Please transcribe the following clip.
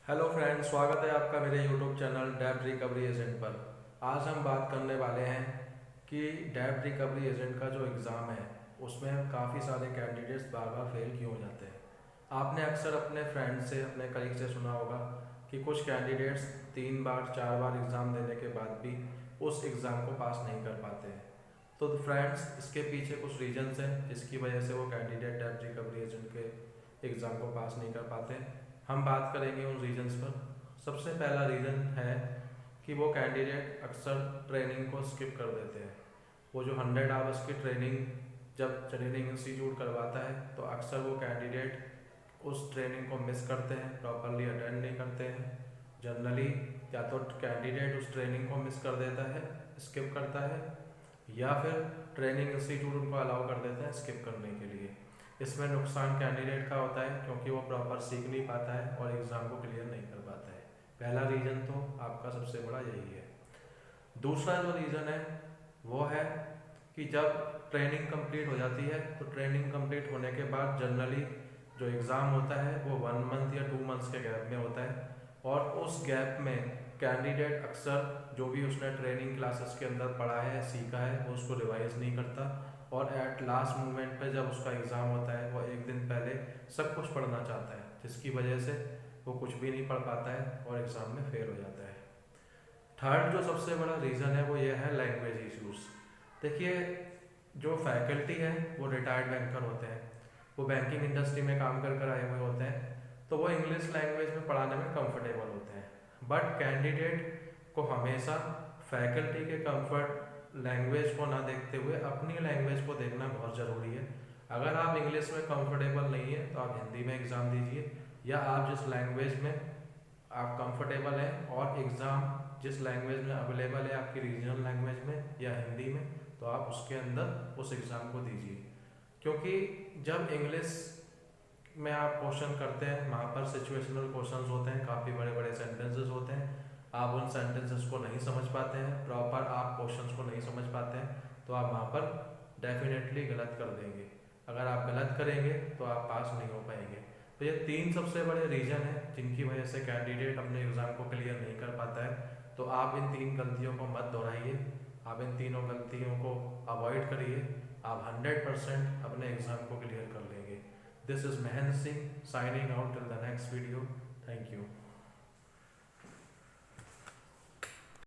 Hello friends, स्वागत है आपका मेरे यूट्यूब चैनल डेब्ट रिकवरी एजेंट पर। आज हम बात करने वाले हैं कि डेब्ट रिकवरी एजेंट का जो एग्ज़ाम है उसमें काफ़ी सारे कैंडिडेट्स बार बार फेल क्यों हो जाते हैं। आपने अक्सर अपने फ्रेंड से, अपने कलीग से सुना होगा कि कुछ कैंडिडेट्स 3 बार 4 बार एग्ज़ाम देने के बाद भी उस एग्ज़ाम को पास नहीं कर पाते हैं। तो फ्रेंड्स, इसके पीछे कुछ रीजंस हैं जिसकी वजह से वो कैंडिडेट डेब्ट रिकवरी एजेंट के एग्ज़ाम को पास नहीं कर पाते हैं। हम बात करेंगे उन रीजंस पर। सबसे पहला रीज़न है कि वो कैंडिडेट अक्सर ट्रेनिंग को स्किप कर देते हैं। वो जो 100 आवर्स की ट्रेनिंग जब ट्रेनिंग इंस्टीट्यूट करवाता है तो अक्सर वो कैंडिडेट उस ट्रेनिंग को मिस करते हैं, प्रॉपरली अटेंड नहीं करते हैं। जनरली या तो कैंडिडेट उस ट्रेनिंग को मिस कर देता है, स्किप करता है, या फिर ट्रेनिंग इंस्टीट्यूट उनको अलाउ कर देते हैं स्किप करने के लिए। इसमें नुकसान कैंडिडेट का होता है क्योंकि वो प्रॉपर सीख नहीं पाता है और एग्ज़ाम को क्लियर नहीं कर पाता है। पहला रीज़न तो आपका सबसे बड़ा यही है। दूसरा जो रीज़न है वो है कि जब ट्रेनिंग कंप्लीट हो जाती है तो ट्रेनिंग कंप्लीट होने के बाद जनरली जो एग्ज़ाम होता है वो 1 मंथ या 2 मंथ्स के गैप में होता है, और उस गैप में कैंडिडेट अक्सर जो भी उसने ट्रेनिंग क्लासेस के अंदर पढ़ा है, सीखा है, वो उसको रिवाइज नहीं करता, और एट लास्ट मोमेंट पे जब उसका एग्ज़ाम होता है वो एक दिन पहले सब कुछ पढ़ना चाहता है, जिसकी वजह से वो कुछ भी नहीं पढ़ पाता है और एग्ज़ाम में फेल हो जाता है। थर्ड जो सबसे बड़ा रीज़न है वो ये है लैंग्वेज इश्यूज़। देखिए, जो फैकल्टी है वो रिटायर्ड बैंकर होते हैं, वो बैंकिंग इंडस्ट्री में काम कर कर आए हुए होते हैं, तो वो इंग्लिश लैंग्वेज में पढ़ाने में कंफर्टेबल होते हैं। बट कैंडिडेट को हमेशा फैकल्टी के कंफर्ट लैंग्वेज को ना देखते हुए अपनी लैंग्वेज को देखना बहुत ज़रूरी है। अगर आप इंग्लिश में कंफर्टेबल नहीं है तो आप हिंदी में एग्ज़ाम दीजिए, या आप जिस लैंग्वेज में आप कंफर्टेबल हैं और एग्ज़ाम जिस लैंग्वेज में अवेलेबल है, आपकी रीजनल लैंग्वेज में या हिंदी में, तो आप उसके अंदर उस एग्ज़ाम को दीजिए। क्योंकि जब इंग्लिश में आप क्वेश्चन करते हैं वहाँ पर सिचुएशनल क्वेश्चंस होते हैं, काफ़ी बड़े बड़े सेंटेंसेस होते हैं, आप उन सेंटेंसेस को नहीं समझ पाते हैं, प्रॉपर आप क्वेश्चंस को नहीं समझ पाते हैं, तो आप वहाँ पर डेफिनेटली गलत कर देंगे। अगर आप गलत करेंगे तो आप पास नहीं हो पाएंगे। तो ये 3 सबसे बड़े रीज़न हैं जिनकी वजह से कैंडिडेट अपने एग्ज़ाम को क्लियर नहीं कर पाता है। तो आप इन 3 गलतियों को मत दोहराइए, आप इन तीनों गलतियों को अवॉइड करिए, आप 100% अपने एग्ज़ाम को क्लियर कर लेंगे। This is Mahendra Singh signing out till the next video. Thank you.